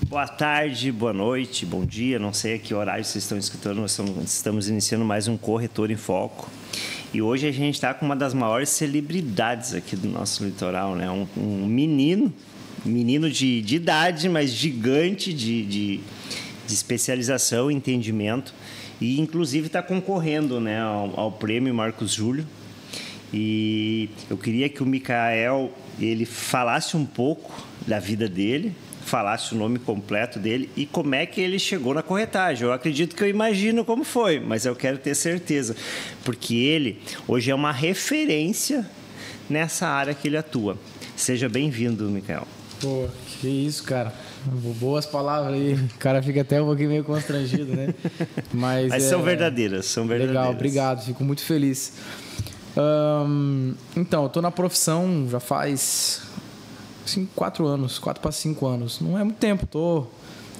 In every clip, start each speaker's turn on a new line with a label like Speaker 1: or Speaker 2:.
Speaker 1: Boa tarde, boa noite, bom dia. Não sei a que horário vocês estão escutando, nós estamos iniciando mais um Corretor em Foco. E hoje a gente está com uma das maiores celebridades aqui do nosso litoral, né? Um menino de idade, mas gigante de especialização e entendimento. E, inclusive, está concorrendo, né, ao prêmio Marcos Júlio. E eu queria que o Micael ele falasse um pouco da vida dele, falasse o nome completo dele e como é que ele chegou na corretagem. Eu acredito que eu imagino como foi, mas eu quero ter certeza, porque ele hoje é uma referência nessa área que ele atua. Seja bem-vindo, Micael.
Speaker 2: Pô, que isso, cara. Boas palavras aí. O cara fica até um pouquinho meio constrangido, né? Mas
Speaker 1: são verdadeiras, são verdadeiras.
Speaker 2: Legal, obrigado. Fico muito feliz. Então, eu tô na profissão já faz 4 anos, 4 para 5 anos. Não é muito tempo, tô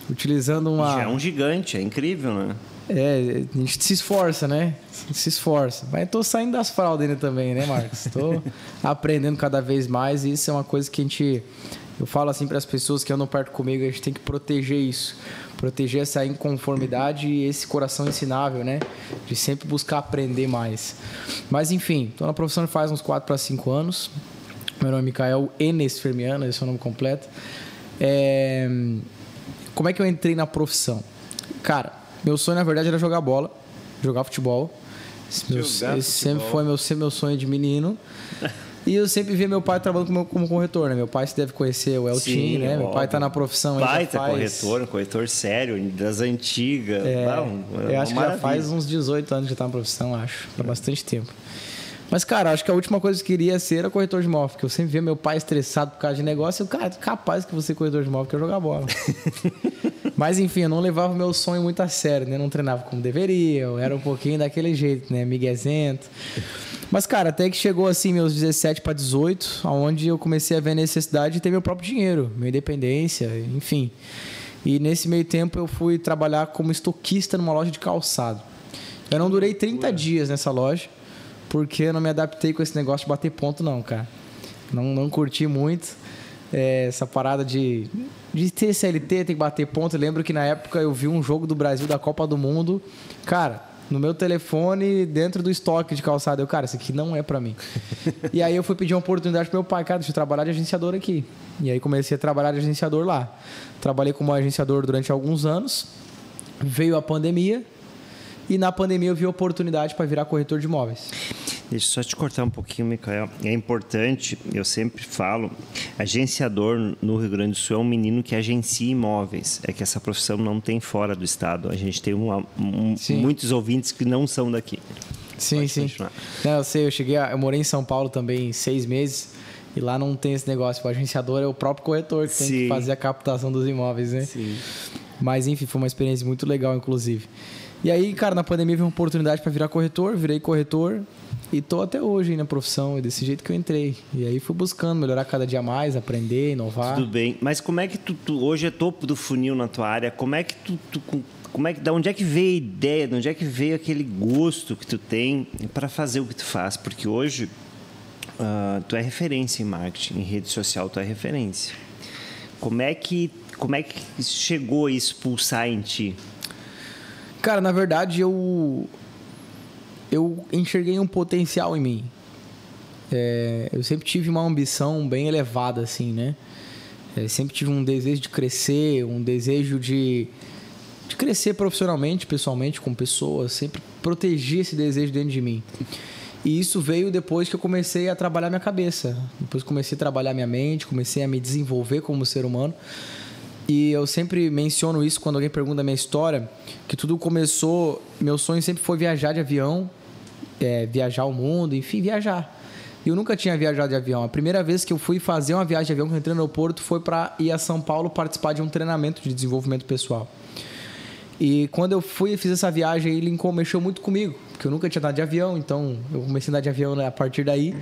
Speaker 2: utilizando uma...
Speaker 1: Já é um gigante, é incrível, né?
Speaker 2: A gente se esforça, né? Se esforça. Mas tô saindo das fraldas ainda também, né, Marcos? Tô aprendendo cada vez mais e isso é uma coisa que eu falo assim para as pessoas que andam perto comigo, a gente tem que proteger isso. Proteger essa inconformidade e esse coração ensinável, né? De sempre buscar aprender mais. Mas, enfim, tô na profissão faz uns 4 para 5 anos. Meu nome é Micael Enes Fermiano, esse é o nome completo. Como é que eu entrei na profissão? Cara, meu sonho, na verdade, era jogar bola, jogar futebol. Esse sempre foi meu sonho de menino. E eu sempre via meu pai trabalhando como corretor, né? Meu pai, você deve conhecer o Eltim, né? Meu pai tá na profissão aí.
Speaker 1: Baita corretor, um corretor sério, das antigas.
Speaker 2: Eu acho que já faz uns 18 anos que tá na profissão, acho. Há bastante tempo. Mas, cara, acho que a última coisa que eu queria ser era corretor de imóvel, porque eu sempre via meu pai estressado por causa de negócio. Eu, cara, capaz que eu vou ser corretor de imóvel, que eu jogar bola. Mas, enfim, eu não levava o meu sonho muito a sério, né? Não treinava como deveria, eu era um pouquinho daquele jeito, né? Miguezento. Mas, cara, até que chegou, assim, meus 17 para 18, onde eu comecei a ver a necessidade de ter meu próprio dinheiro, minha independência, enfim. E nesse meio tempo eu fui trabalhar como estoquista numa loja de calçado. Eu não durei 30 dias nessa loja, porque eu não me adaptei com esse negócio de bater ponto, não, cara. Não curti muito essa parada de ter CLT, ter que bater ponto. Eu lembro que na época eu vi um jogo do Brasil da Copa do Mundo. Cara, no meu telefone, dentro do estoque de calçado. Cara, isso aqui não é pra mim. E aí eu fui pedir uma oportunidade pro meu pai. Cara, deixa eu trabalhar de agenciador aqui. E aí comecei a trabalhar de agenciador lá. Trabalhei como agenciador durante alguns anos. Veio a pandemia. E na pandemia eu vi a oportunidade para virar corretor de imóveis.
Speaker 1: Deixa eu só te cortar um pouquinho, Micael. É importante, eu sempre falo, agenciador no Rio Grande do Sul é um menino que agencia imóveis. É que essa profissão não tem fora do estado. A gente tem muitos ouvintes que não são daqui.
Speaker 2: Sim, sim. Não, eu sei, eu morei em São Paulo também 6 meses e lá não tem esse negócio. O agenciador é o próprio corretor que tem que fazer a captação dos imóveis, né? Sim. Mas, enfim, foi uma experiência muito legal, inclusive. E aí, cara, na pandemia veio uma oportunidade para virar corretor, virei corretor e tô até hoje aí na profissão, e desse jeito que eu entrei. E aí fui buscando melhorar cada dia mais, aprender, inovar.
Speaker 1: Tudo bem, mas como é que tu hoje é topo do funil na tua área, como é que da onde é que veio a ideia, de onde é que veio aquele gosto que tu tem para fazer o que tu faz? Porque hoje tu é referência em marketing, em rede social tu é referência. Como é que chegou a expulsar em ti?
Speaker 2: Cara, na verdade, eu enxerguei um potencial em mim. Eu sempre tive uma ambição bem elevada, assim, né? Sempre tive um desejo de crescer, um desejo de crescer profissionalmente, pessoalmente, com pessoas. Sempre protegi esse desejo dentro de mim. E isso veio depois que eu comecei a trabalhar minha cabeça. Depois comecei a trabalhar minha mente, comecei a me desenvolver como ser humano. E eu sempre menciono isso quando alguém pergunta a minha história, que tudo começou... Meu sonho sempre foi viajar de avião, viajar o mundo, enfim, viajar. Eu nunca tinha viajado de avião. A primeira vez que eu fui fazer uma viagem de avião, que eu entrei no aeroporto, foi para ir a São Paulo participar de um treinamento de desenvolvimento pessoal. E quando eu fui e fiz essa viagem, ele mexeu muito comigo, porque eu nunca tinha andado de avião, então eu comecei a andar de avião a partir daí.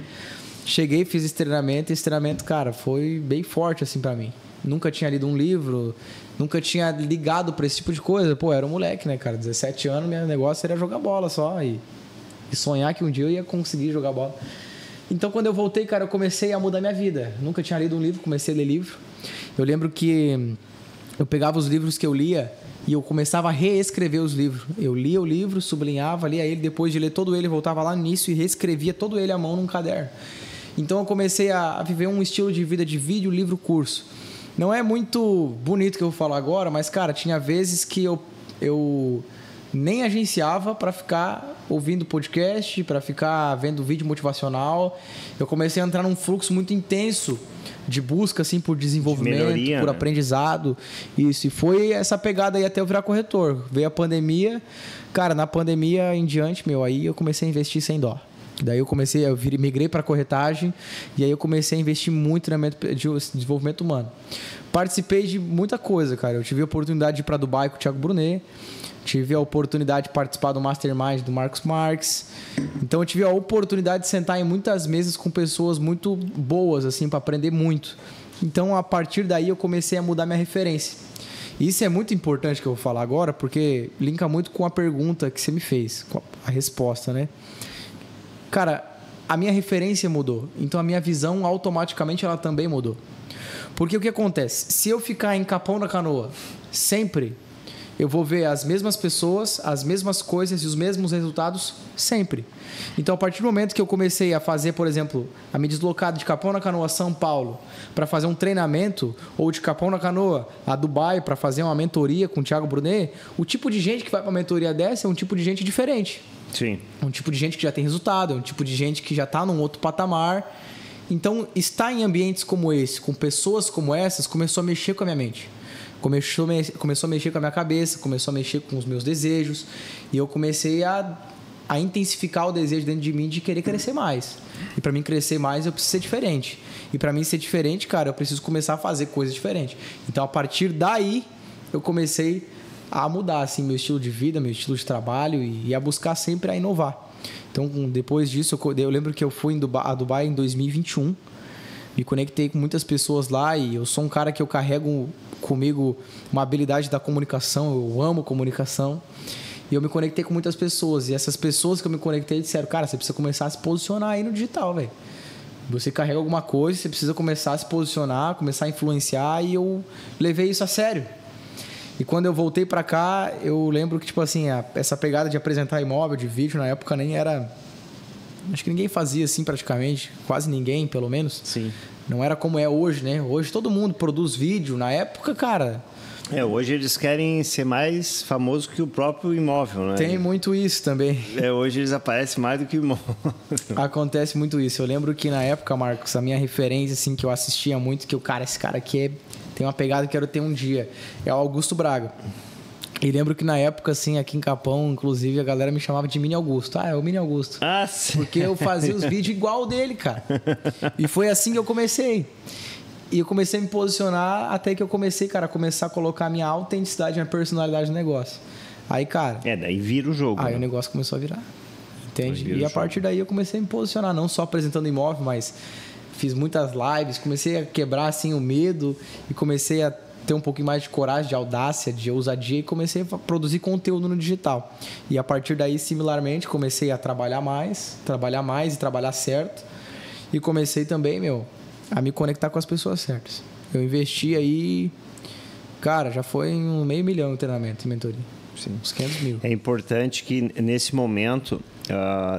Speaker 2: Cheguei, fiz esse treinamento, e esse treinamento, cara, foi bem forte assim para mim. Nunca tinha lido um livro, nunca tinha ligado para esse tipo de coisa. Pô, era um moleque, né, cara? 17 anos, meu negócio era jogar bola só e sonhar que um dia eu ia conseguir jogar bola. Então, quando eu voltei, cara, eu comecei a mudar minha vida. Nunca tinha lido um livro, comecei a ler livro. Eu lembro que eu pegava os livros que eu lia e eu começava a reescrever os livros. Eu lia o livro, sublinhava, lia ele, depois de ler todo ele, voltava lá no início e reescrevia todo ele à mão num caderno. Então eu comecei a viver um estilo de vida de vídeo, livro, curso. Não é muito bonito o que eu vou falar agora, mas, cara, tinha vezes que eu nem agenciava para ficar ouvindo podcast, para ficar vendo vídeo motivacional. Eu comecei a entrar num fluxo muito intenso de busca, assim, por desenvolvimento,
Speaker 1: melhoria,
Speaker 2: por
Speaker 1: né?
Speaker 2: aprendizado. Isso, e foi essa pegada aí até eu virar corretor. Veio a pandemia, cara, na pandemia em diante, aí eu comecei a investir sem dó. Daí eu migrei para corretagem e aí eu comecei a investir muito na de desenvolvimento humano. Participei de muita coisa, cara. Eu tive a oportunidade de ir para Dubai com o Thiago Brunet, tive a oportunidade de participar do Mastermind do Marcos Marques. Então eu tive a oportunidade de sentar em muitas mesas com pessoas muito boas, assim, para aprender muito. Então a partir daí eu comecei a mudar minha referência. E isso é muito importante que eu vou falar agora, porque linka muito com a pergunta que você me fez, com a resposta, né? Cara, a minha referência mudou. Então a minha visão automaticamente ela também mudou. Porque o que acontece? Se eu ficar em Capão da Canoa sempre, eu vou ver as mesmas pessoas, as mesmas coisas e os mesmos resultados sempre. Então, a partir do momento que eu comecei a fazer, por exemplo, a me deslocar de Capão da Canoa a São Paulo para fazer um treinamento, ou de Capão da Canoa a Dubai para fazer uma mentoria com o Thiago Brunet, o tipo de gente que vai para uma mentoria dessa é um tipo de gente diferente.
Speaker 1: Sim.
Speaker 2: Um tipo de gente que já tem resultado, é um tipo de gente que já está num outro patamar. Então, estar em ambientes como esse, com pessoas como essas, começou a mexer com a minha mente. Começou a mexer com a minha cabeça, começou a mexer com os meus desejos. E eu comecei a intensificar o desejo dentro de mim de querer crescer mais. E para mim crescer mais, eu preciso ser diferente. E para mim ser diferente, cara, eu preciso começar a fazer coisas diferentes. Então, a partir daí, eu comecei a mudar assim, meu estilo de vida, meu estilo de trabalho e a buscar sempre a inovar. Então, depois disso, eu lembro que eu fui a Dubai em 2021. Me conectei com muitas pessoas lá e eu sou um cara que eu carrego comigo uma habilidade da comunicação, eu amo comunicação. E eu me conectei com muitas pessoas. E essas pessoas que eu me conectei disseram, cara, você precisa começar a se posicionar aí no digital, velho. Você carrega alguma coisa, você precisa começar a se posicionar, começar a influenciar. E eu levei isso a sério. E quando eu voltei pra cá, eu lembro que, tipo assim, essa pegada de apresentar imóvel, de vídeo, na época nem era... Acho que ninguém fazia assim praticamente, quase ninguém, pelo menos.
Speaker 1: Sim.
Speaker 2: Não era como é hoje, né? Hoje todo mundo produz vídeo. Na época, cara...
Speaker 1: Hoje eles querem ser mais famosos que o próprio imóvel, né?
Speaker 2: Tem muito isso também.
Speaker 1: Hoje eles aparecem mais do que o imóvel.
Speaker 2: Acontece muito isso. Eu lembro que na época, Marcos, a minha referência, assim, que eu assistia muito, que esse cara aqui tem uma pegada que eu quero ter um dia, é o Augusto Braga. E lembro que na época, assim, aqui em Capão, inclusive, a galera me chamava de Mini Augusto. Ah, é o Mini Augusto.
Speaker 1: Ah, sim.
Speaker 2: Porque eu fazia os vídeos igual dele, cara. E foi assim que eu comecei. E eu comecei a me posicionar até que eu comecei, cara, a começar a colocar a minha autenticidade, minha personalidade no negócio. Aí, cara...
Speaker 1: daí vira o jogo.
Speaker 2: Aí
Speaker 1: né?
Speaker 2: O negócio começou a virar. Entende? E a partir daí eu comecei a me posicionar, não só apresentando imóvel, mas fiz muitas lives, comecei a quebrar, assim, o medo e comecei a ter um pouquinho mais de coragem, de audácia, de ousadia e comecei a produzir conteúdo no digital. E a partir daí, similarmente, comecei a trabalhar mais e trabalhar certo. E comecei também, a me conectar com as pessoas certas. Eu investi aí, cara, já foi em $500 mil em treinamento, em mentoria. Sim. Uns 500 mil.
Speaker 1: É importante que nesse momento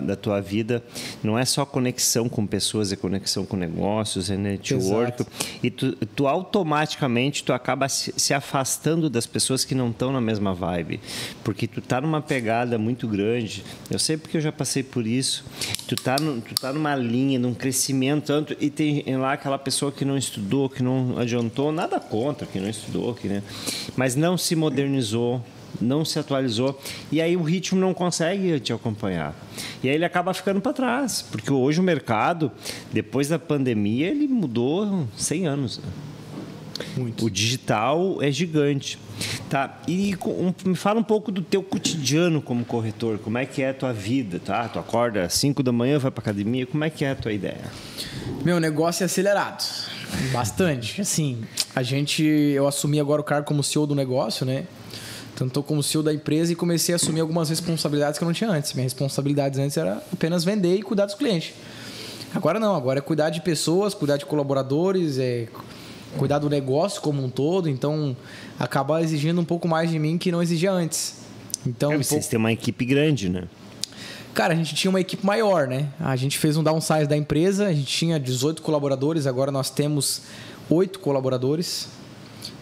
Speaker 1: da tua vida não é só conexão com pessoas, é conexão com negócios, é network. Exato. E tu automaticamente tu acaba se afastando das pessoas que não estão na mesma vibe, porque tu tá numa pegada muito grande. Eu sei porque eu já passei por isso. Tu tá numa linha, num crescimento tanto, e tem lá aquela pessoa que não estudou, que não adiantou, nada contra que não estudou, né? Mas não se modernizou, não se atualizou, e aí o ritmo não consegue te acompanhar. E aí ele acaba ficando para trás, porque hoje o mercado, depois da pandemia, ele mudou 100 anos. Muito. O digital é gigante. Tá? E me fala um pouco do teu cotidiano como corretor. Como é que é a tua vida? Tá? Tu acorda às 5 da manhã, vai para academia. Como é que é a tua ideia?
Speaker 2: Meu negócio é acelerado. Bastante. Assim, eu assumi agora o cargo como CEO do negócio, né? Então, estou como CEO da empresa e comecei a assumir algumas responsabilidades que eu não tinha antes. Minhas responsabilidades antes era apenas vender e cuidar dos clientes. Agora não, agora é cuidar de pessoas, cuidar de colaboradores, cuidar do negócio como um todo, então acaba exigindo um pouco mais de mim que não exigia antes. Então,
Speaker 1: vocês têm uma equipe grande, né?
Speaker 2: Cara, a gente tinha uma equipe maior, né? A gente fez um downsize da empresa, a gente tinha 18 colaboradores, agora nós temos 8 colaboradores.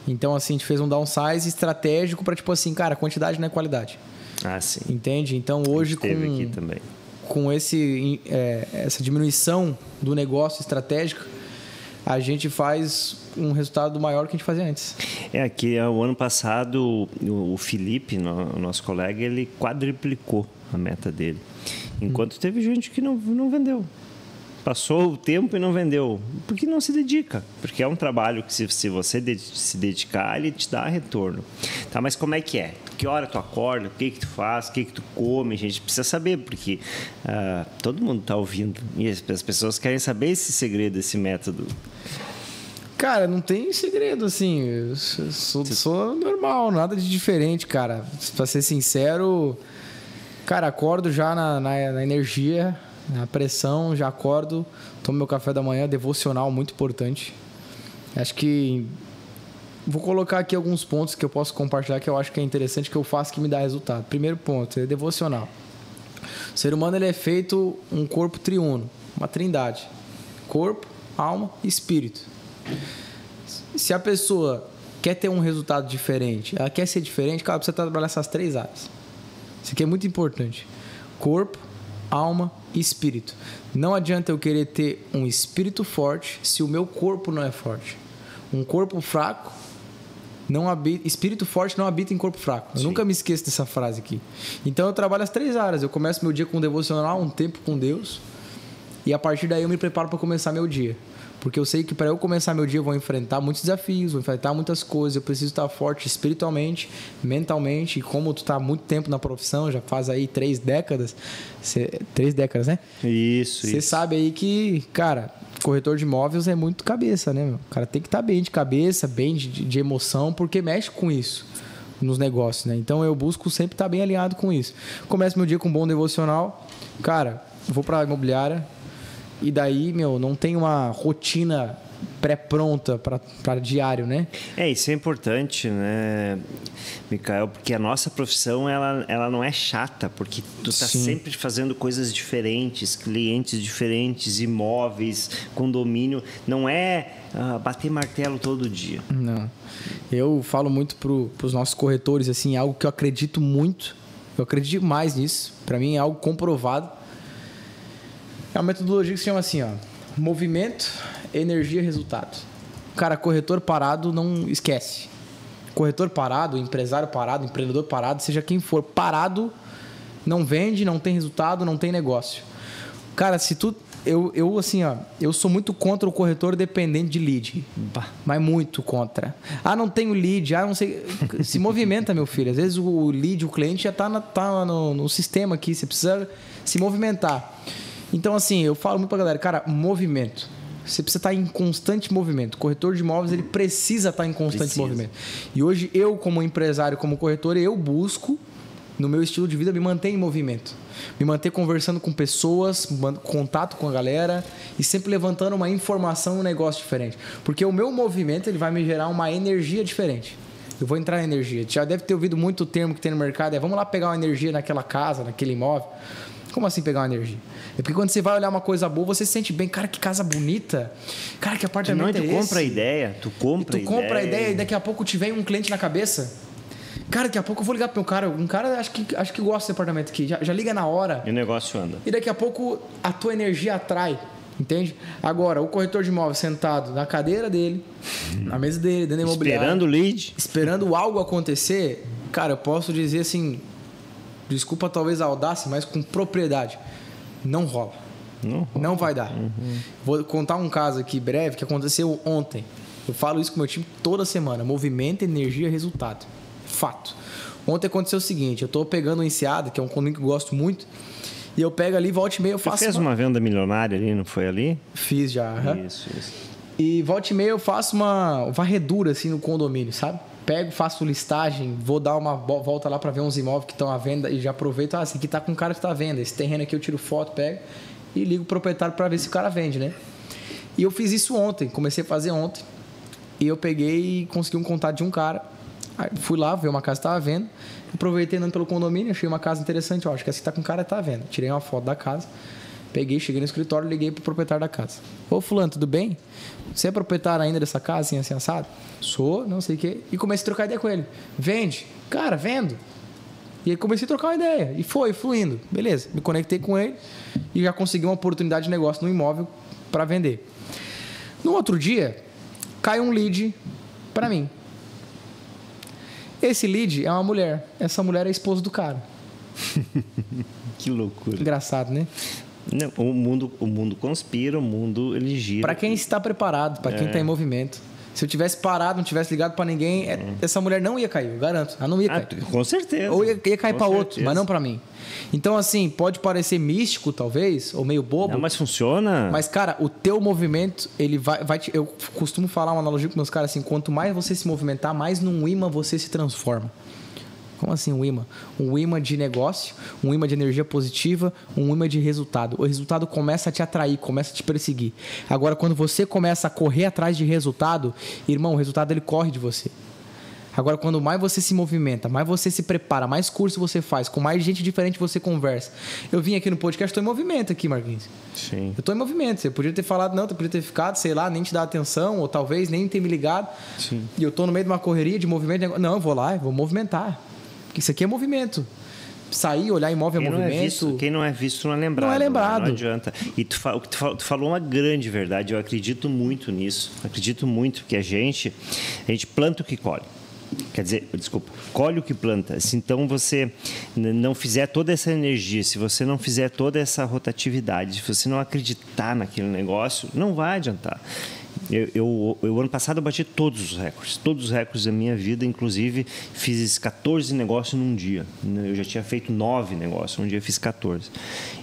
Speaker 2: Então, assim, a gente fez um downsize estratégico para, tipo assim, cara, quantidade não é qualidade.
Speaker 1: Ah, sim.
Speaker 2: Entende? Então, hoje com essa diminuição do negócio estratégico, a gente faz um resultado maior que a gente fazia antes.
Speaker 1: Que o ano passado, o Felipe, nosso colega, ele quadruplicou a meta dele. Enquanto teve gente que não vendeu. Passou o tempo e não vendeu. Porque não se dedica. Porque é um trabalho que, se você se dedicar, ele te dá retorno. Tá, mas como é que é? Que hora tu acorda? O que tu faz? O que tu come? A gente precisa saber, porque todo mundo está ouvindo. E as pessoas querem saber esse segredo, esse método.
Speaker 2: Cara, não tem segredo, assim. Eu sou normal, nada de diferente, cara. Pra ser sincero, cara, acordo já na energia, na pressão, já acordo, tomo meu café da manhã, devocional, muito importante. Acho que vou colocar aqui alguns pontos que eu posso compartilhar que eu acho que é interessante, que eu faço que me dá resultado. Primeiro ponto, é devocional. O ser humano, ele é feito um corpo triuno, uma trindade. Corpo, alma e espírito. Se a pessoa quer ter um resultado diferente, ela quer ser diferente, cara, precisa trabalhar essas 3 áreas. Isso aqui é muito importante. Corpo, alma e espírito. Não adianta eu querer ter um espírito forte se o meu corpo não é forte. Um corpo fraco não habita, espírito forte não habita em corpo fraco. Eu nunca me esqueço dessa frase aqui. Então eu trabalho as 3 áreas. Eu começo meu dia com devocional, um tempo com Deus, e a partir daí eu me preparo para começar meu dia. Porque eu sei que para eu começar meu dia eu vou enfrentar muitos desafios, vou enfrentar muitas coisas, eu preciso estar forte espiritualmente, mentalmente, e como tu está há muito tempo na profissão, já faz aí 3 décadas, 3 décadas, né?
Speaker 1: Isso.
Speaker 2: Você sabe aí que, cara, corretor de imóveis é muito cabeça, né? O cara tem que estar bem de cabeça, bem de emoção, porque mexe com isso nos negócios, né? Então eu busco sempre estar bem alinhado com isso. Começo meu dia com um bom devocional, cara, vou para a imobiliária, e daí, não tem uma rotina pré-pronta para diário, né?
Speaker 1: Isso é importante, né, Micael? Porque a nossa profissão, ela não é chata, porque tu tá sempre fazendo coisas diferentes, clientes diferentes, imóveis, condomínio. Não é bater martelo todo dia.
Speaker 2: Não. Eu falo muito pros nossos corretores, assim, algo que eu acredito muito. Eu acredito mais nisso. Para mim é algo comprovado. É uma metodologia que se chama assim, movimento, energia, resultado. Cara, corretor parado não esquece. Corretor parado, empresário parado, empreendedor parado, seja quem for, parado não vende, não tem resultado, não tem negócio. Cara, se tu... Eu sou muito contra o corretor dependente de lead. Mas muito contra. Não tenho lead, não sei... Se movimenta, meu filho. Às vezes o lead, o cliente já tá no sistema aqui, você precisa se movimentar. Então, assim, eu falo muito pra galera, cara, movimento. Você precisa estar em constante movimento. O corretor de imóveis, ele precisa estar em constante movimento. E hoje, eu, como empresário, como corretor, eu busco, no meu estilo de vida, me manter em movimento. Me manter conversando com pessoas, contato com a galera e sempre levantando uma informação, um negócio diferente. Porque o meu movimento, ele vai me gerar uma energia diferente. Eu vou entrar na energia. Já deve ter ouvido muito o termo que tem no mercado, vamos lá pegar uma energia naquela casa, naquele imóvel. Como assim pegar uma energia? É porque quando você vai olhar uma coisa boa, você se sente bem. Cara, que casa bonita. Cara, que apartamento é esse?
Speaker 1: Tu compra a ideia. Tu compra a ideia
Speaker 2: e daqui a pouco te vem um cliente na cabeça. Cara, daqui a pouco eu vou ligar pro meu cara. Um cara acho que gosta desse apartamento aqui. Já liga na hora.
Speaker 1: E o negócio anda.
Speaker 2: E daqui a pouco a tua energia atrai. Entende? Agora, o corretor de imóveis sentado na cadeira dele, na mesa dele, dentro da imobiliária.
Speaker 1: Esperando o lead.
Speaker 2: Esperando algo acontecer. Cara, eu posso dizer assim... Desculpa talvez a audácia, mas com propriedade. Não rola. Não vai dar. Vou contar um caso aqui breve que aconteceu ontem. Eu falo isso com o meu time toda semana. Movimento, energia, resultado. Fato. Ontem aconteceu o seguinte. Eu tô pegando um Enseada, que é um condomínio que eu gosto muito. E eu pego ali, volta e meia eu faço...
Speaker 1: Você fez uma venda milionária ali, não foi ali?
Speaker 2: Fiz já.
Speaker 1: Isso.
Speaker 2: E volta e meia eu faço uma varredura assim no condomínio, sabe? Pego, faço listagem, vou dar uma volta lá para ver uns imóveis que estão à venda e já aproveito, esse aqui tá com cara que tá à venda, esse terreno aqui eu tiro foto, pego e ligo o proprietário para ver se o cara vende, né? E eu fiz isso ontem, comecei a fazer ontem. E eu peguei e consegui um contato de um cara. Aí fui lá, ver uma casa que estava vendo. Aproveitei andando pelo condomínio, achei uma casa interessante. Acho que essa que tá com cara tá vendo. Tirei uma foto da casa. Peguei, cheguei no escritório, liguei pro proprietário da casa. Ô, fulano, tudo bem? Você é proprietário ainda dessa casa, assim assado? Sou, não sei o quê. E comecei a trocar ideia com ele. Vende? Cara, vendo. E aí comecei a trocar uma ideia. E foi, fluindo. Beleza, me conectei com ele e já consegui uma oportunidade de negócio no imóvel para vender. No outro dia, cai um lead para mim. Esse lead é uma mulher. Essa mulher é a esposa do cara.
Speaker 1: Que loucura.
Speaker 2: Engraçado, né?
Speaker 1: Não, o mundo conspira, o mundo ele gira.
Speaker 2: Para quem está preparado, para quem está em movimento. Se eu tivesse parado, não tivesse ligado para ninguém, essa mulher não ia cair, eu garanto. Ela não ia cair.
Speaker 1: Com certeza.
Speaker 2: Ou ia cair para outro, mas não para mim. Então, assim, pode parecer místico, talvez, ou meio bobo.
Speaker 1: Não, mas funciona.
Speaker 2: Mas, cara, o teu movimento, ele vai te... Eu costumo falar uma analogia com meus caras assim, quanto mais você se movimentar, mais num imã você se transforma. Como assim um imã? Um imã de negócio, um imã de energia positiva, um imã de resultado. O resultado começa a te atrair, começa a te perseguir. Agora, quando você começa a correr atrás de resultado, irmão, o resultado ele corre de você. Agora, quando mais você se movimenta, mais você se prepara, mais curso você faz, com mais gente diferente você conversa. Eu vim aqui no podcast, estou em movimento aqui, Marquinhos.
Speaker 1: Sim.
Speaker 2: Eu estou em movimento. Você podia ter falado, não, você podia ter ficado, sei lá, nem te dar atenção, ou talvez nem ter me ligado.
Speaker 1: Sim.
Speaker 2: E eu estou no meio de uma correria de movimento. Não, eu vou lá, eu vou movimentar. Porque isso aqui é movimento. Sair, olhar imóvel é movimento.
Speaker 1: Quem não é visto não é lembrado.
Speaker 2: Não é lembrado.
Speaker 1: Não adianta. E tu falou uma grande verdade. Eu acredito muito nisso. Acredito muito que a gente planta o que colhe. Quer dizer, desculpa, colhe o que planta. Se então você não fizer toda essa energia, se você não fizer toda essa rotatividade, se você não acreditar naquele negócio, não vai adiantar. Eu ano passado eu bati todos os recordes da minha vida, inclusive fiz 14 negócios num dia. Eu já tinha feito 9 negócios, um dia eu fiz 14.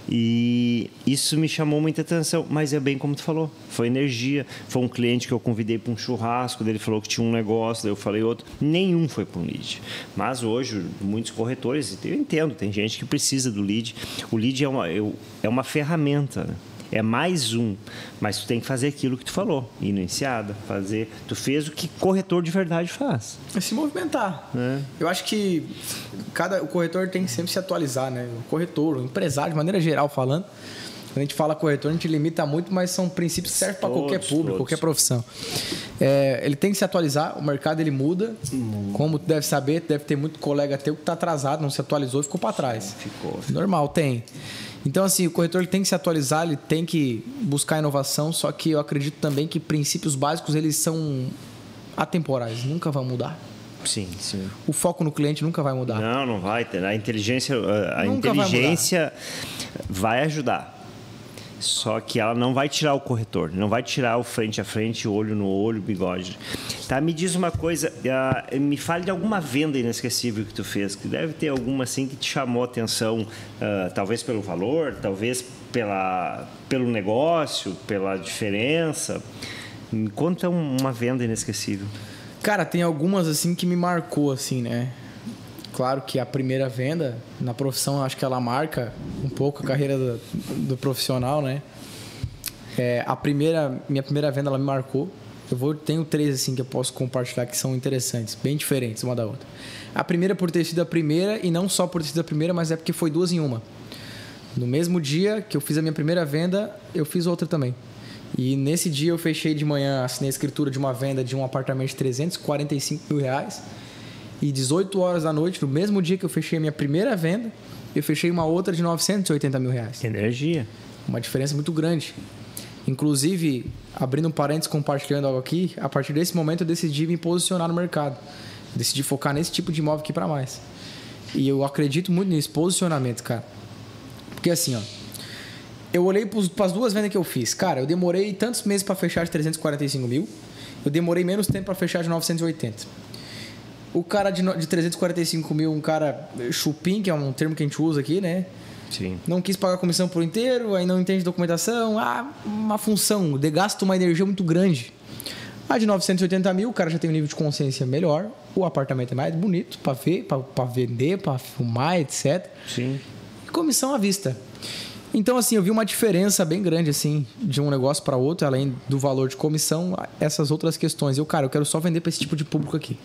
Speaker 1: E isso me chamou muita atenção, mas é bem como tu falou, foi energia. Foi um cliente que eu convidei para um churrasco, ele falou que tinha um negócio, daí eu falei outro, nenhum foi para um lead. Mas hoje, muitos corretores, eu entendo, tem gente que precisa do lead. O lead é uma ferramenta, né? É mais um, mas tu tem que fazer aquilo que tu falou, ir no Iniciada, fazer. Tu fez o que corretor de verdade faz.
Speaker 2: É se movimentar. Eu acho que o corretor tem que sempre se atualizar, né? O corretor, o empresário, de maneira geral falando. Quando a gente fala corretor, a gente limita muito, mas são princípios que servem para qualquer público, qualquer profissão. Ele tem que se atualizar, o mercado ele muda. Como tu deve saber, deve ter muito colega teu que está atrasado, não se atualizou e ficou para trás.
Speaker 1: Ficou.
Speaker 2: Normal, tem. Então, assim, o corretor ele tem que se atualizar, ele tem que buscar inovação, só que eu acredito também que princípios básicos, eles são atemporais, nunca vão mudar.
Speaker 1: Sim, sim.
Speaker 2: O foco no cliente nunca vai mudar.
Speaker 1: Não vai. A inteligência vai ajudar. Só que ela não vai tirar o corretor, não vai tirar o frente a frente, olho no olho, bigode. Tá, me diz uma coisa, me fale de alguma venda inesquecível que tu fez, que deve ter alguma assim que te chamou a atenção, talvez pelo valor, talvez pelo negócio, pela diferença. Me conta uma venda inesquecível.
Speaker 2: Cara, tem algumas assim que me marcou, assim, né? Claro que a primeira venda na profissão, acho que ela marca um pouco a carreira do profissional, né? Minha primeira venda, ela me marcou. Tenho 3 assim que eu posso compartilhar que são interessantes, bem diferentes uma da outra. A primeira por ter sido a primeira, e não só por ter sido a primeira, mas é porque foi 2 em 1. No mesmo dia que eu fiz a minha primeira venda, eu fiz outra também. E nesse dia eu fechei de manhã, assinei a escritura de uma venda de um apartamento de 345 mil reais. E 18 horas da noite, no mesmo dia que eu fechei a minha primeira venda, eu fechei uma outra de 980 mil reais.
Speaker 1: Energia.
Speaker 2: Uma diferença muito grande. Inclusive, abrindo um parênteses, compartilhando algo aqui, a partir desse momento eu decidi me posicionar no mercado. Decidi focar nesse tipo de imóvel aqui para mais. E eu acredito muito nisso, posicionamento, cara. Porque assim, ó, eu olhei para as 2 vendas que eu fiz. Cara, eu demorei tantos meses para fechar de 345 mil, eu demorei menos tempo para fechar de 980. O cara de 345 mil, um cara chupim, que é um termo que a gente usa aqui, né?
Speaker 1: Sim.
Speaker 2: Não quis pagar a comissão por inteiro, aí não entende documentação. Uma função, gasta uma energia muito grande. A de 980 mil, o cara já tem um nível de consciência melhor. O apartamento é mais bonito para ver, para vender, para filmar, etc.
Speaker 1: Sim.
Speaker 2: E comissão à vista. Então, assim, eu vi uma diferença bem grande, assim, de um negócio para outro, além do valor de comissão, essas outras questões. Eu quero só vender para esse tipo de público aqui.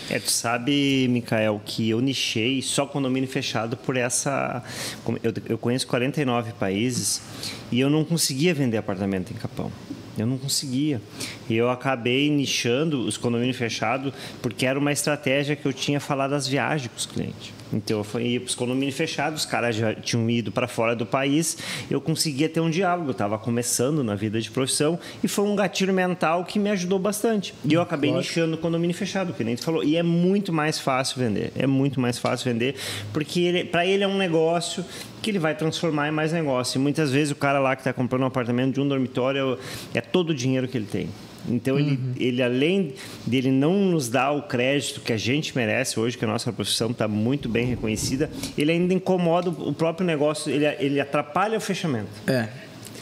Speaker 1: Tu sabe, Mikael, que eu nichei só condomínio fechado por essa... Eu conheço 49 países e eu não conseguia vender apartamento em Capão. Eu não conseguia. E eu acabei nichando os condomínios fechados porque era uma estratégia que eu tinha falado das viagens com os clientes. Então, eu ia para os condomínios fechados, os caras já tinham ido para fora do país, eu conseguia ter um diálogo, eu estava começando na vida de profissão e foi um gatilho mental que me ajudou bastante. E eu acabei nichando o condomínio fechado, que nem tu falou. E é muito mais fácil vender, porque para ele é um negócio que ele vai transformar em mais negócio. E muitas vezes o cara lá que está comprando um apartamento de um dormitório é todo o dinheiro que ele tem. Então, ele além dele não nos dar o crédito que a gente merece hoje, que a nossa profissão está muito bem reconhecida, ele ainda incomoda o próprio negócio, ele atrapalha o fechamento.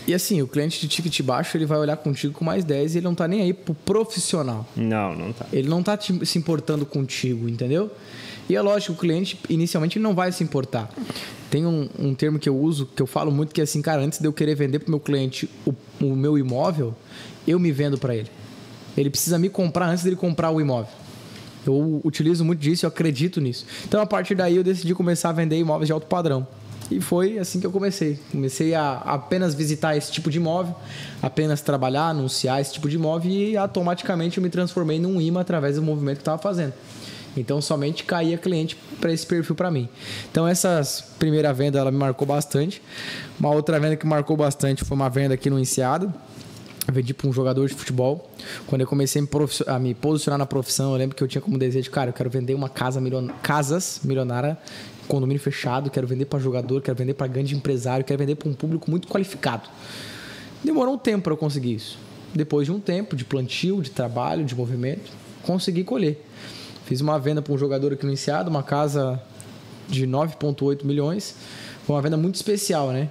Speaker 2: E assim, o cliente de ticket baixo, ele vai olhar contigo com mais 10 e ele não está nem aí pro profissional.
Speaker 1: Não está.
Speaker 2: Ele não está se importando contigo, entendeu? E é lógico, o cliente, inicialmente, ele não vai se importar. Tem um termo que eu uso, que eu falo muito, que é assim, cara, antes de eu querer vender para o meu cliente o meu imóvel, eu me vendo para ele. Ele precisa me comprar antes dele comprar o imóvel. Eu utilizo muito disso, eu acredito nisso. Então, a partir daí, eu decidi começar a vender imóveis de alto padrão. E foi assim que eu comecei. Comecei a apenas visitar esse tipo de imóvel, apenas trabalhar, anunciar esse tipo de imóvel e automaticamente eu me transformei num imã através do movimento que eu estava fazendo. Então, somente caía cliente para esse perfil para mim. Então, essa primeira venda, ela me marcou bastante. Uma outra venda que marcou bastante foi uma venda aqui no Enseado. Eu vendi para um jogador de futebol. Quando eu comecei a me posicionar na profissão, eu lembro que eu tinha como desejo, cara, eu quero vender uma casas milionária, condomínio fechado, quero vender para jogador, quero vender para grande empresário, quero vender para um público muito qualificado. Demorou um tempo para eu conseguir isso. Depois de um tempo de plantio, de trabalho, de movimento, consegui colher. Fiz uma venda para um jogador aqui no Enseado, uma casa de 9,8 milhões. Foi uma venda muito especial, né?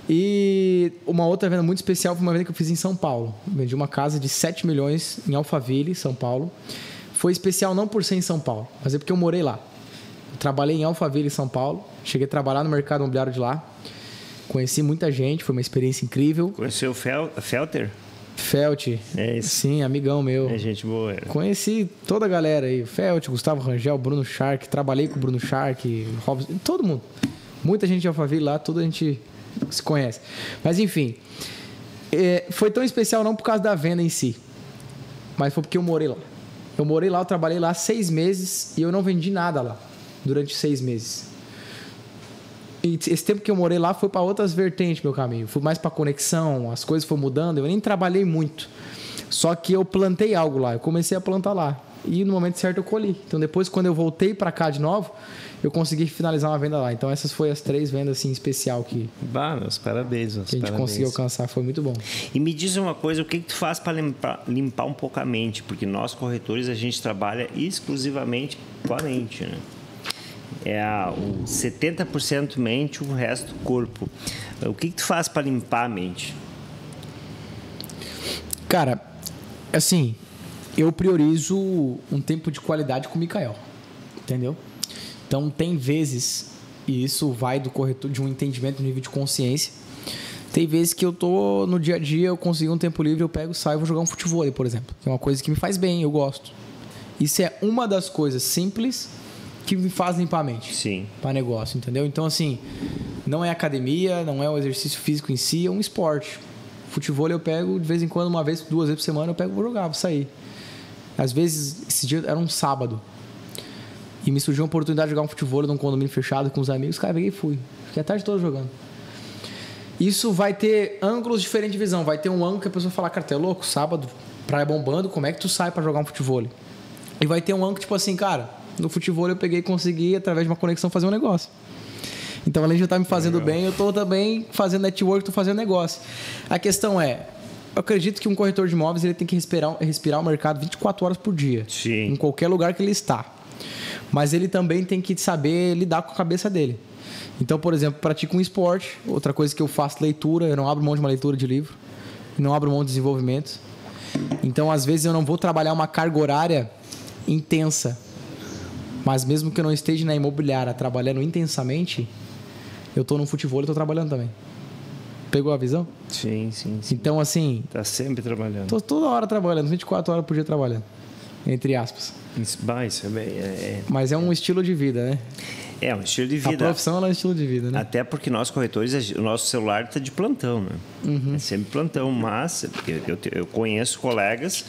Speaker 2: E uma outra venda muito especial foi uma venda que eu fiz em São Paulo. Vendi uma casa de 7 milhões em Alphaville, São Paulo. Foi especial não por ser em São Paulo, mas é porque eu morei lá. Eu trabalhei em Alphaville, São Paulo. Cheguei a trabalhar no mercado imobiliário de lá. Conheci muita gente, foi uma experiência incrível.
Speaker 1: Conheceu o Felter?
Speaker 2: Felt.
Speaker 1: É isso.
Speaker 2: Sim, amigão meu.
Speaker 1: É gente boa.
Speaker 2: Conheci toda a galera aí. Felt, Gustavo Rangel, Bruno Shark. Trabalhei com o Bruno Shark, Robson, todo mundo. Muita gente de Alphaville lá, toda a gente se conhece. Mas enfim, foi tão especial não por causa da venda em si, mas foi porque eu morei lá. Eu trabalhei lá 6 meses e eu não vendi nada lá durante 6 meses. E esse tempo que eu morei lá foi para outras vertentes meu caminho. Fui mais para conexão, as coisas foram mudando. Eu nem trabalhei muito. Só que eu plantei algo lá. Eu comecei a plantar lá. E no momento certo eu colhi. Então depois, quando eu voltei para cá de novo, eu consegui finalizar uma venda lá. Então essas foram as 3 vendas assim especial que
Speaker 1: meus parabéns.
Speaker 2: Que a gente conseguiu alcançar. Foi muito bom.
Speaker 1: E me diz uma coisa, o que tu faz para limpar um pouco a mente? Porque nós corretores, a gente trabalha exclusivamente com a mente, né? O 70% mente, o resto corpo. O que tu faz para limpar a mente?
Speaker 2: Cara, assim, eu priorizo um tempo de qualidade com o Mikael, entendeu? Então tem vezes, e isso vai do corretor de um entendimento do nível de consciência, tem vezes que eu tô no dia a dia, eu consigo um tempo livre, eu pego, saio e vou jogar um futevôlei, por exemplo, que é uma coisa que me faz bem, eu gosto. Isso é uma das coisas simples que me faz limpar a mente.
Speaker 1: Sim.
Speaker 2: Para negócio, entendeu? Então, assim, não é academia, não é o exercício físico em si, é um esporte. Futevôlei eu pego, de vez em quando, 1 vez, 2 vezes por semana, eu pego e vou jogar, vou sair. Às vezes, esse dia era um sábado. E me surgiu a oportunidade de jogar um futevôlei num condomínio fechado com os amigos. Cara, peguei e fui. Fiquei a tarde toda jogando. Isso vai ter ângulos diferentes de visão. Vai ter um ângulo que a pessoa fala, cara, tu é louco? Sábado, praia bombando, como é que tu sai para jogar um futevôlei? E vai ter um ângulo tipo assim, cara, no futevôlei eu peguei e consegui, através de uma conexão, fazer um negócio. Então, além de eu estar me fazendo bem, eu estou também fazendo network, estou fazendo negócio. A questão é, eu acredito que um corretor de imóveis ele tem que respirar o mercado 24 horas por dia.
Speaker 1: Sim.
Speaker 2: Em qualquer lugar que ele está. Mas ele também tem que saber lidar com a cabeça dele. Então, por exemplo, pratico um esporte. Outra coisa que eu faço, leitura. Eu não abro mão de uma leitura de livro. Não abro mão de desenvolvimento. Então, às vezes, eu não vou trabalhar uma carga horária intensa. Mas mesmo que eu não esteja na imobiliária trabalhando intensamente, eu estou no futevôlei e estou trabalhando também. Pegou a visão?
Speaker 1: Sim.
Speaker 2: Então, assim...
Speaker 1: Tá sempre trabalhando.
Speaker 2: Tô toda hora trabalhando, 24 horas por dia trabalhando. Entre aspas.
Speaker 1: Isso é bem...
Speaker 2: Mas é um estilo de vida, né?
Speaker 1: É um estilo de vida.
Speaker 2: A profissão ela é um estilo de vida, né?
Speaker 1: Até porque nós corretores, o nosso celular está de plantão, né? É sempre plantão, mas eu conheço colegas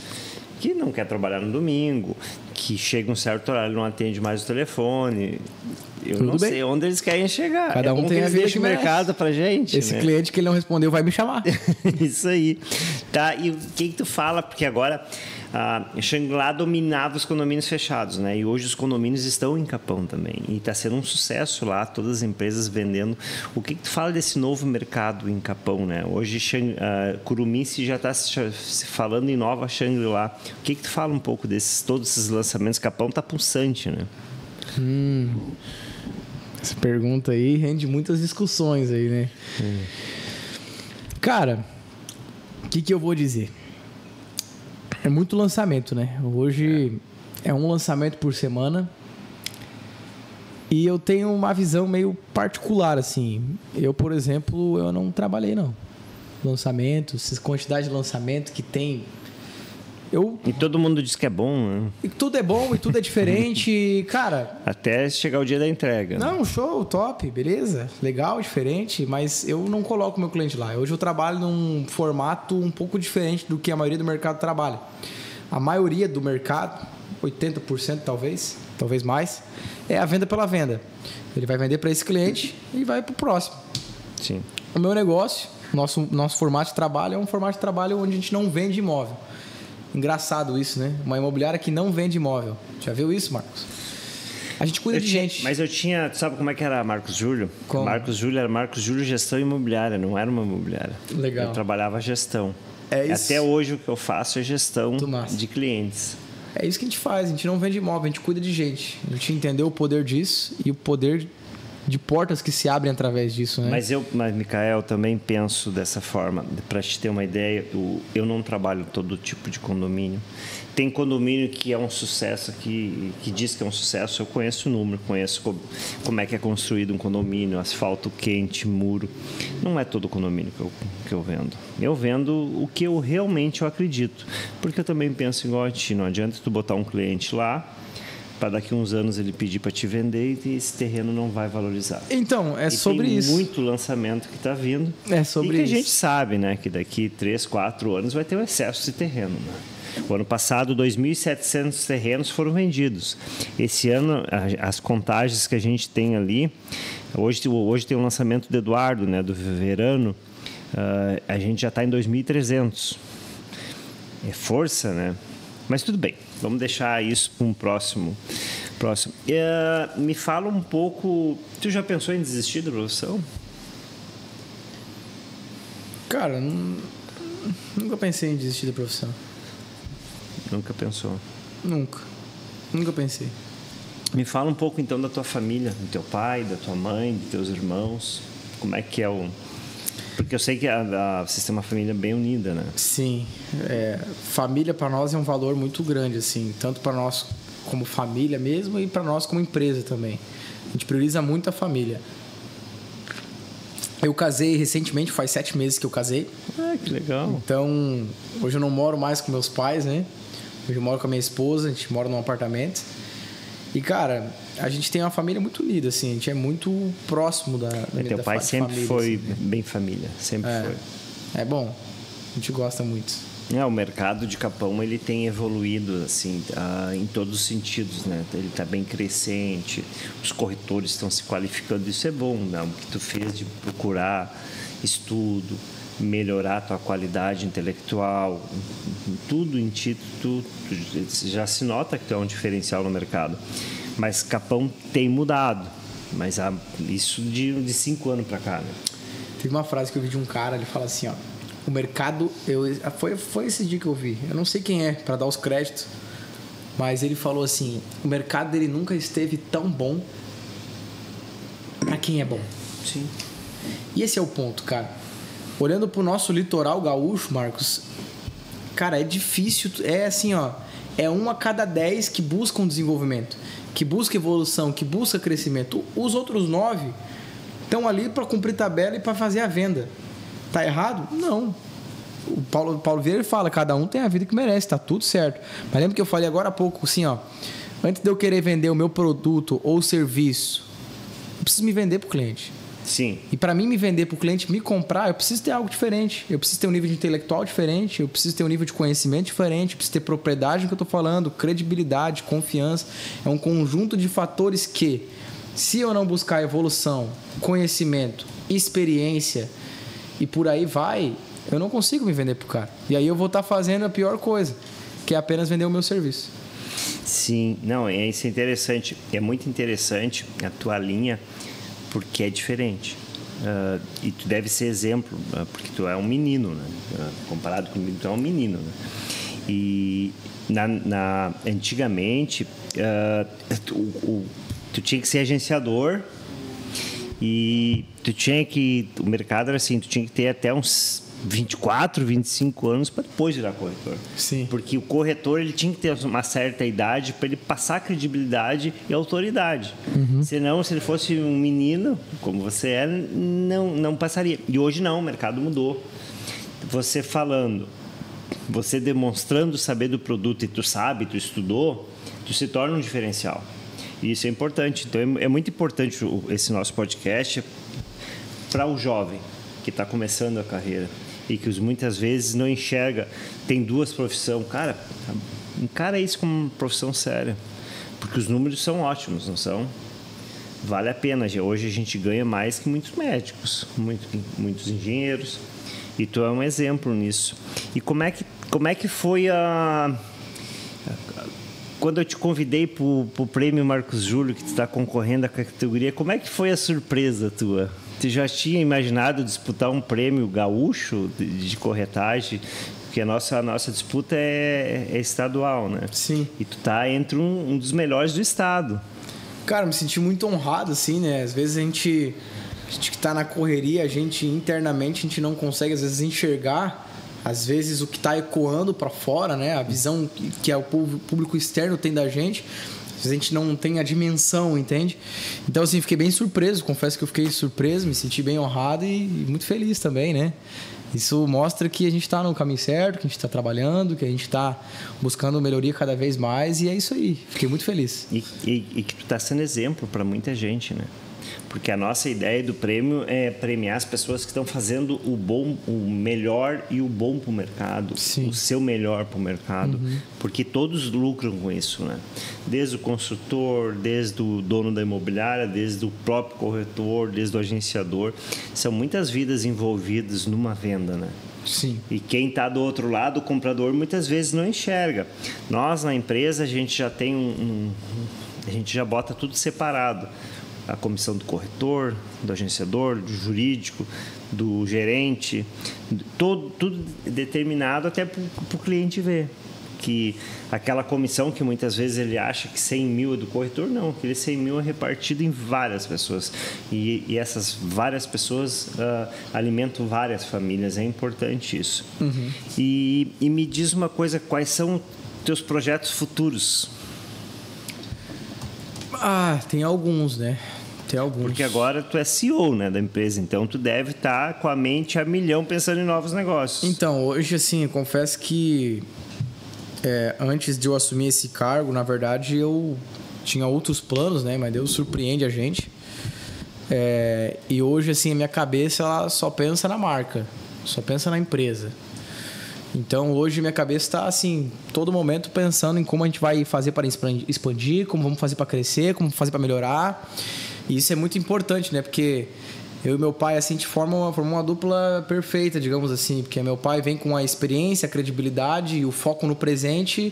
Speaker 1: que não quer trabalhar no domingo, que chega um certo horário e não atende mais o telefone. Eu Tudo não bem. Sei onde eles querem chegar.
Speaker 2: Cada um tem a vida que
Speaker 1: mercado pra gente.
Speaker 2: Esse cliente que ele não respondeu vai me chamar.
Speaker 1: Isso aí. Tá, e o que tu fala? Porque agora Xangri-Lá dominava os condomínios fechados, né? E hoje os condomínios estão em Capão também. E está sendo um sucesso lá, todas as empresas vendendo. O que tu fala desse novo mercado em Capão, né? Hoje Curumim já está se falando em nova Xangri-Lá. O que tu fala um pouco todos esses lançamentos? Capão está pulsante, né?
Speaker 2: Essa pergunta aí rende muitas discussões aí, né? Cara, o que eu vou dizer? É muito lançamento, né? Hoje é um lançamento por semana. E eu tenho uma visão meio particular, assim. Eu, por exemplo, eu não trabalhei, não. Lançamentos, quantidade de lançamento que tem...
Speaker 1: E todo mundo diz que é bom, né?
Speaker 2: E tudo é bom e tudo é diferente, cara...
Speaker 1: Até chegar o dia da entrega.
Speaker 2: Não, show, top, beleza. Legal, diferente, mas eu não coloco meu cliente lá. Hoje eu trabalho num formato um pouco diferente do que a maioria do mercado trabalha. A maioria do mercado, 80% talvez mais, é a venda pela venda. Ele vai vender para esse cliente e vai para o próximo.
Speaker 1: Sim.
Speaker 2: O meu negócio, nosso formato de trabalho é um formato de trabalho onde a gente não vende imóvel. Engraçado isso, né? Uma imobiliária que não vende imóvel. Já viu isso, Marcos? A gente cuida de gente.
Speaker 1: Mas eu tinha... Sabe como é que era Marcos Júlio?
Speaker 2: Como?
Speaker 1: Marcos Júlio era Marcos Júlio Gestão Imobiliária, não era uma imobiliária.
Speaker 2: Legal.
Speaker 1: Eu trabalhava gestão.
Speaker 2: É isso.
Speaker 1: Até hoje o que eu faço é gestão de clientes.
Speaker 2: É isso que a gente faz. A gente não vende imóvel, a gente cuida de gente. A gente entendeu o poder disso e o poder de portas que se abrem através disso, né?
Speaker 1: Mas Micael, também penso dessa forma. Para te ter uma ideia, eu não trabalho todo tipo de condomínio. Tem condomínio que é um sucesso, que diz que é um sucesso. Eu conheço o número, conheço como é que é construído um condomínio, asfalto quente, muro. Não é todo condomínio que eu vendo. Eu vendo o que eu realmente acredito. Porque eu também penso igual a ti. Não adianta tu botar um cliente lá para daqui a uns anos ele pedir para te vender e esse terreno não vai valorizar.
Speaker 2: Então, sobre isso.
Speaker 1: Tem muito lançamento que está vindo.
Speaker 2: É sobre isso.
Speaker 1: E que a gente sabe, né, que daqui 3, 4 anos vai ter um excesso de terreno, né? O ano passado, 2.700 terrenos foram vendidos. Esse ano, as contagens que a gente tem ali... Hoje tem o lançamento do Eduardo, né, do Verano. A gente já está em 2.300. É força, né? Mas tudo bem. Vamos deixar isso para um próximo. Me fala um pouco... Tu já pensou em desistir da profissão?
Speaker 2: Cara, nunca pensei em desistir da profissão.
Speaker 1: Nunca pensou?
Speaker 2: Nunca pensei.
Speaker 1: Me fala um pouco então da tua família, do teu pai, da tua mãe, dos teus irmãos. Como é que é o... Porque eu sei que vocês têm uma família bem unida, né?
Speaker 2: Sim. Família para nós é um valor muito grande, assim. Tanto para nós como família mesmo e para nós como empresa também. A gente prioriza muito a família. Eu casei recentemente, faz 7 meses que eu casei.
Speaker 1: Ah, que legal.
Speaker 2: Então, hoje eu não moro mais com meus pais, né? Hoje eu moro com a minha esposa, a gente mora num apartamento. E, cara, a gente tem uma família muito unida, assim. A gente é muito próximo da família.
Speaker 1: Teu pai sempre
Speaker 2: família,
Speaker 1: foi
Speaker 2: assim,
Speaker 1: bem família, sempre foi.
Speaker 2: É bom, a gente gosta muito.
Speaker 1: O mercado de Capão, ele tem evoluído, assim, em todos os sentidos, né? Ele está bem crescente, os corretores estão se qualificando, isso é bom, né? O que tu fez de procurar estudo, melhorar a tua qualidade intelectual, tudo em ti, tu já se nota que tu é um diferencial no mercado. Mas Capão tem mudado, mas isso de 5 anos para cá, né?
Speaker 2: Teve uma frase que eu vi de um cara, ele fala assim, ó, o mercado, foi esse dia que eu vi, eu não sei quem é, para dar os créditos, mas ele falou assim, o mercado ele nunca esteve tão bom para quem é bom.
Speaker 1: Sim.
Speaker 2: E esse é o ponto, cara. Olhando pro nosso litoral gaúcho, Marcos, cara, é difícil, é assim, ó, é 1 a cada 10 que buscam desenvolvimento, que busca evolução, que busca crescimento. Os outros 9 estão ali para cumprir tabela e para fazer a venda. Tá errado? Não. O Paulo Vieira fala, cada um tem a vida que merece, tá tudo certo. Mas lembra que eu falei agora há pouco, assim, ó, antes de eu querer vender o meu produto ou serviço, eu preciso me vender pro cliente.
Speaker 1: Sim.
Speaker 2: E para mim me vender pro cliente, me comprar, eu preciso ter algo diferente. Eu preciso ter um nível de intelectual diferente, eu preciso ter um nível de conhecimento diferente, eu preciso ter propriedade no que eu tô falando, credibilidade, confiança. É um conjunto de fatores que, se eu não buscar evolução, conhecimento, experiência e por aí vai, eu não consigo me vender pro cara. E aí eu vou estar fazendo a pior coisa, que é apenas vender o meu serviço.
Speaker 1: Sim, não, isso é interessante. É muito interessante a tua linha, porque é diferente. E tu deve ser exemplo, porque tu é um menino, né? Comparado comigo, tu é um menino, né? E antigamente, tu tinha que ser agenciador e o mercado era assim, tu tinha que ter até uns 24, 25 anos para depois virar corretor.
Speaker 2: Sim.
Speaker 1: Porque o corretor ele tinha que ter uma certa idade para ele passar credibilidade e autoridade. Senão, se ele fosse um menino, como você é, não passaria. E hoje não, o mercado mudou. Você falando, você demonstrando saber do produto e tu sabe, tu estudou, tu se torna um diferencial. E isso é importante. Então, é muito importante esse nosso podcast para o jovem que está começando a carreira e que muitas vezes não enxerga, tem duas profissões. Cara, encara isso como uma profissão séria, porque os números são ótimos, não são? Vale a pena. Hoje a gente ganha mais que muitos médicos, muitos engenheiros, e tu é um exemplo nisso. E como é que foi quando eu te convidei para o prêmio Marcos Júlio, que tu está concorrendo à categoria, como é que foi a surpresa tua? Tu já tinha imaginado disputar um prêmio gaúcho de corretagem? Porque a nossa disputa é estadual, né?
Speaker 2: Sim.
Speaker 1: E tu tá entre um dos melhores do estado.
Speaker 2: Cara, me senti muito honrado, assim, né? Às vezes a gente que tá na correria, a gente internamente, a gente não consegue, às vezes, enxergar, às vezes, o que tá ecoando para fora, né? A visão que o público externo tem da gente. A gente não tem a dimensão, entende? Então, assim, fiquei bem surpreso. Confesso que eu fiquei surpreso, me senti bem honrado e muito feliz também, né? Isso mostra que a gente está no caminho certo, que a gente está trabalhando, que a gente está buscando melhoria cada vez mais. E é isso aí. Fiquei muito feliz.
Speaker 1: E que tu está sendo exemplo para muita gente, né? Porque a nossa ideia do prêmio é premiar as pessoas que estão fazendo o melhor e o bom para o mercado.
Speaker 2: Sim.
Speaker 1: O seu melhor para o mercado. Porque todos lucram com isso, né? Desde o construtor, desde o dono da imobiliária, desde o próprio corretor, desde o agenciador. São muitas vidas envolvidas numa venda, né?
Speaker 2: Sim.
Speaker 1: E quem está do outro lado, o comprador, muitas vezes não enxerga. Nós, na empresa, a gente já tem a gente já bota tudo separado. A comissão do corretor, do agenciador, do jurídico, do gerente, tudo determinado até para o cliente ver. Que aquela comissão que muitas vezes ele acha que 100 mil é do corretor, não, aquele 100 mil é repartido em várias pessoas. E essas várias pessoas alimentam várias famílias, é importante isso. E me diz uma coisa, quais são teus projetos futuros?
Speaker 2: Tem alguns, né? Tem alguns.
Speaker 1: Porque agora tu é CEO, né, da empresa, então tu deve estar com a mente a milhão pensando em novos negócios.
Speaker 2: Então, hoje, assim, eu confesso que antes de eu assumir esse cargo, na verdade, eu tinha outros planos, né? Mas Deus surpreende a gente. E hoje, assim, a minha cabeça ela só pensa na marca, só pensa na empresa. Então, hoje, minha cabeça está, assim, todo momento pensando em como a gente vai fazer para expandir, como vamos fazer para crescer, como fazer para melhorar. E isso é muito importante, né? Porque eu e meu pai, assim, a gente forma uma dupla perfeita, digamos assim. Porque meu pai vem com a experiência, a credibilidade e o foco no presente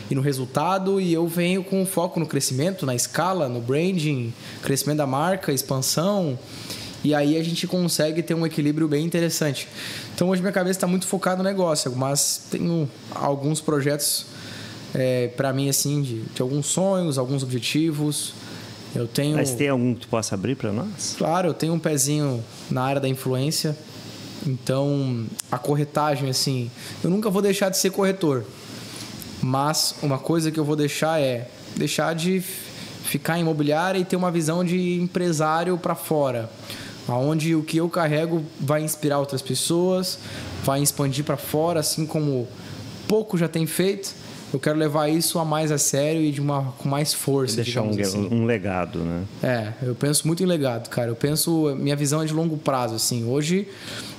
Speaker 2: e no resultado. E eu venho com o foco no crescimento, na escala, no branding, crescimento da marca, expansão. E aí a gente consegue ter um equilíbrio bem interessante. Então hoje minha cabeça está muito focada no negócio, mas tenho alguns projetos para mim, assim, de alguns sonhos, alguns objetivos. Eu tenho...
Speaker 1: Mas tem algum que tu possa abrir para nós?
Speaker 2: Claro, eu tenho um pezinho na área da influência. Então, a corretagem, assim, eu nunca vou deixar de ser corretor. Mas uma coisa que eu vou deixar de ficar em imobiliária e ter uma visão de empresário para fora. Onde o que eu carrego vai inspirar outras pessoas, vai expandir para fora, assim como pouco já tem feito. Eu quero levar isso a sério e com mais força.
Speaker 1: Deixar um legado, né?
Speaker 2: Eu penso muito em legado, cara. Minha visão é de longo prazo, assim. Hoje,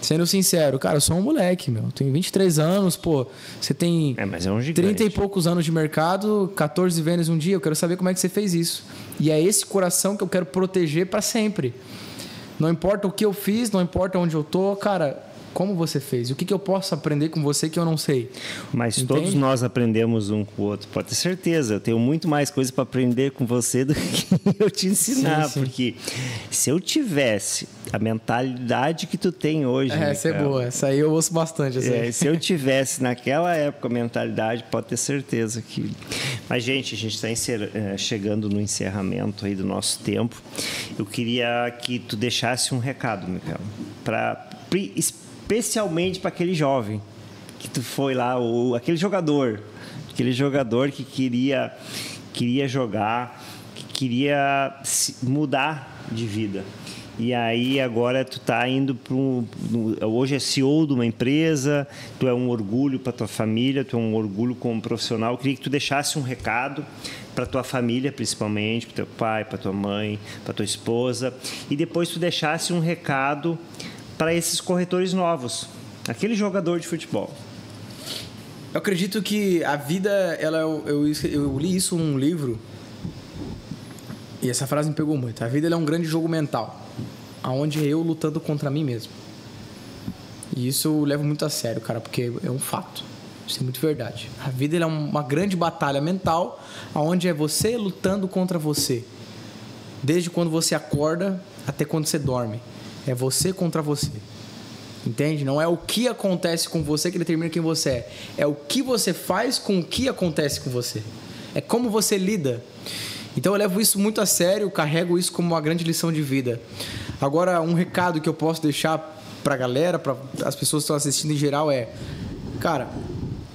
Speaker 2: sendo sincero, cara, eu sou um moleque, meu. Tenho 23 anos, pô. Você tem
Speaker 1: mas é um gigante.
Speaker 2: 30 e poucos anos de mercado, 14 vendas um dia. Eu quero saber como é que você fez isso. E é esse coração que eu quero proteger para sempre. Não importa o que eu fiz, não importa onde eu tô, cara... Como você fez? O que eu posso aprender com você que eu não sei?
Speaker 1: Mas
Speaker 2: Entende?
Speaker 1: todos nós aprendemos um com o outro. Pode ter certeza. Eu tenho muito mais coisa para aprender com você do que eu te ensinar. Sim. Porque se eu tivesse a mentalidade que tu tem hoje...
Speaker 2: Essa é boa. Essa aí eu ouço bastante.
Speaker 1: Se eu tivesse naquela época a mentalidade, pode ter certeza que... Mas, gente, a gente está chegando no encerramento aí do nosso tempo. Eu queria que tu deixasse um recado, Michael, especialmente para aquele jovem que tu foi lá, aquele jogador que queria jogar, que queria mudar de vida. E aí agora tu tá indo hoje é CEO de uma empresa, tu é um orgulho para tua família, tu é um orgulho como profissional. Eu queria que tu deixasse um recado para tua família, principalmente, para teu pai, para tua mãe, para tua esposa, e depois tu deixasse um recado para esses corretores novos, aquele jogador de futebol.
Speaker 2: Eu acredito que a vida, eu li isso num livro e essa frase me pegou muito. A vida é um grande jogo mental, onde é eu lutando contra mim mesmo. E isso eu levo muito a sério, cara, porque é um fato. Isso é muito verdade. A vida é uma grande batalha mental, onde é você lutando contra você. Desde quando você acorda até quando você dorme. É você contra você. Entende? Não é o que acontece com você que determina quem você é. É o que você faz com o que acontece com você. É como você lida. Então eu levo isso muito a sério, carrego isso como uma grande lição de vida. Agora, um recado que eu posso deixar pra galera, para as pessoas que estão assistindo em geral é... Cara,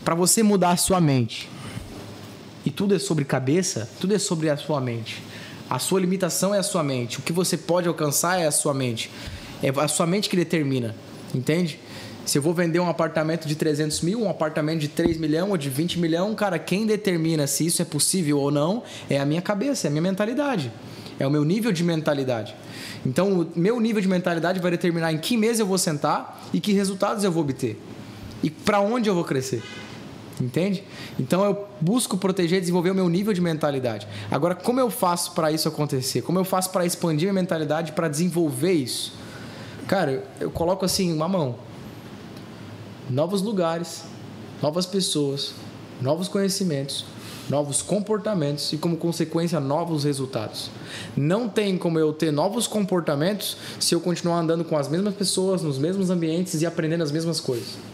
Speaker 2: para você mudar a sua mente, e tudo é sobre cabeça, tudo é sobre a sua mente. A sua limitação é a sua mente. O que você pode alcançar é a sua mente. É a sua mente que determina, entende? Se eu vou vender um apartamento de 300 mil, um apartamento de 3 milhões ou de 20 milhões, cara, quem determina se isso é possível ou não é a minha cabeça, é a minha mentalidade. É o meu nível de mentalidade. Então, o meu nível de mentalidade vai determinar em que mesa eu vou sentar e que resultados eu vou obter. E para onde eu vou crescer. Entende? Então eu busco proteger e desenvolver o meu nível de mentalidade. Agora, como eu faço para isso acontecer? Como eu faço para expandir minha mentalidade, para desenvolver isso? Cara, eu coloco assim uma mão. Novos lugares, novas pessoas, novos conhecimentos, novos comportamentos e, como consequência, novos resultados. Não tem como eu ter novos comportamentos se eu continuar andando com as mesmas pessoas, nos mesmos ambientes e aprendendo as mesmas coisas.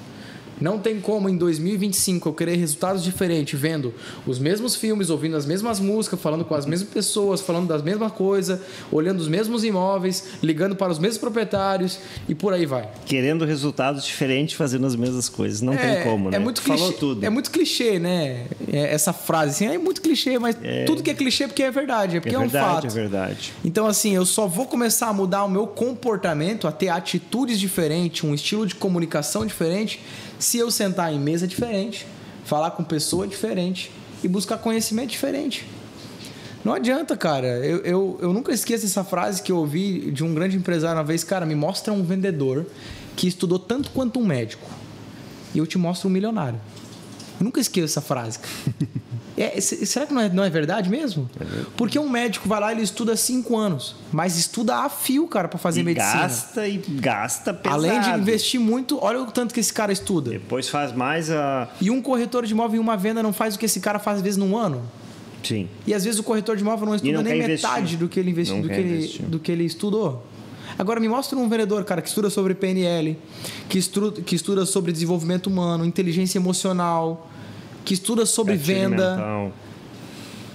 Speaker 2: Não tem como em 2025 eu querer resultados diferentes, vendo os mesmos filmes, ouvindo as mesmas músicas, falando com as mesmas pessoas, falando das mesmas coisas, olhando os mesmos imóveis, ligando para os mesmos proprietários e por aí vai.
Speaker 1: Querendo resultados diferentes, fazendo as mesmas coisas. Não tem como, né?
Speaker 2: É muito clichê,
Speaker 1: falou tudo.
Speaker 2: É muito clichê, né? Essa frase, assim, é muito clichê, mas tudo que é clichê porque é verdade, porque é um fato.
Speaker 1: É verdade.
Speaker 2: Então, assim, eu só vou começar a mudar o meu comportamento, a ter atitudes diferentes, um estilo de comunicação diferente, se eu sentar em mesa diferente, falar com pessoa diferente e buscar conhecimento diferente. Não adianta, cara. Eu nunca esqueço essa frase que eu ouvi de um grande empresário uma vez. Cara, me mostra um vendedor que estudou tanto quanto um médico e eu te mostro um milionário. Eu nunca esqueço essa frase, cara. Será que não é verdade mesmo? É verdade. Porque um médico vai lá e ele estuda 5 anos, mas estuda a fio, cara, para fazer medicina.
Speaker 1: Gasta pesado.
Speaker 2: Além de investir muito, olha o tanto que esse cara estuda.
Speaker 1: Depois faz mais a...
Speaker 2: E um corretor de imóvel em uma venda não faz o que esse cara faz às vezes num ano?
Speaker 1: Sim.
Speaker 2: E às vezes o corretor de imóvel não estuda nem metade do que ele investiu, do que ele estudou. Agora me mostra um vendedor, cara, que estuda sobre PNL, que estuda sobre desenvolvimento humano, inteligência emocional, que estuda sobre venda,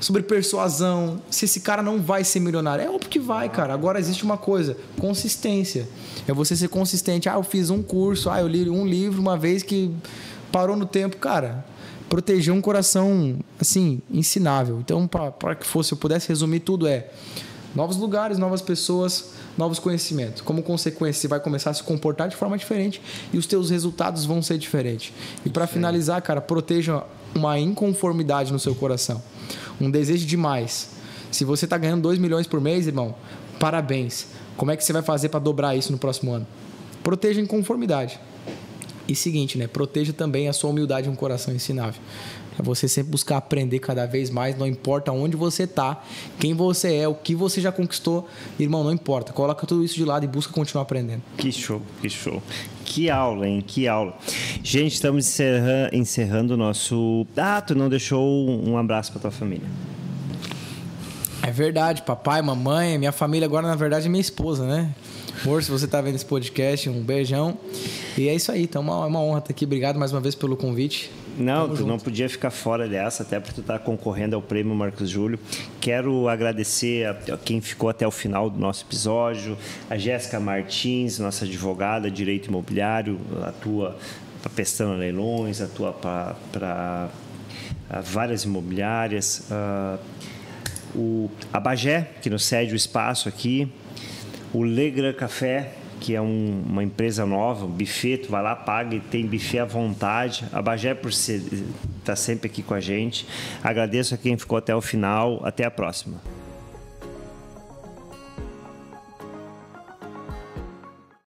Speaker 2: sobre persuasão. Se esse cara não vai ser milionário, é óbvio que vai, cara. Agora existe uma coisa, consistência. É você ser consistente. Eu fiz um curso, eu li um livro uma vez que parou no tempo, cara. Proteger um coração, assim, ensinável. Então, para que eu pudesse resumir tudo, novos lugares, novas pessoas, novos conhecimentos. Como consequência, você vai começar a se comportar de forma diferente e os teus resultados vão ser diferentes. E para finalizar, cara, proteja uma inconformidade no seu coração. Um desejo demais. Se você está ganhando 2 milhões por mês, irmão, parabéns. Como é que você vai fazer para dobrar isso no próximo ano? Proteja a inconformidade. E seguinte, né? Proteja também a sua humildade e um coração ensinável. É você sempre buscar aprender cada vez mais, não importa onde você está, quem você é, o que você já conquistou, irmão, não importa. Coloca tudo isso de lado e busca continuar aprendendo.
Speaker 1: Que show, que show. Que aula, hein? Que aula. Gente, estamos encerrando o nosso... tu não deixou um abraço para tua família.
Speaker 2: É verdade, papai, mamãe, minha família agora, na verdade, é minha esposa, né? Amor, se você tá vendo esse podcast, um beijão. E é isso aí, então é uma honra estar aqui. Obrigado mais uma vez pelo convite.
Speaker 1: Não, tu não podia ficar fora dessa, até porque tu tá concorrendo ao prêmio Marcos Júlio. Quero agradecer a quem ficou até o final do nosso episódio, a Jéssica Martins, nossa advogada, direito imobiliário, atua para Pestana Leilões, atua para várias imobiliárias, a Bagé, que nos cede o espaço aqui, o Legrand Café, que é uma empresa nova, um buffet, tu vai lá, paga e tem buffet à vontade. A Bagé por estar sempre aqui com a gente. Agradeço a quem ficou até o final. Até a próxima.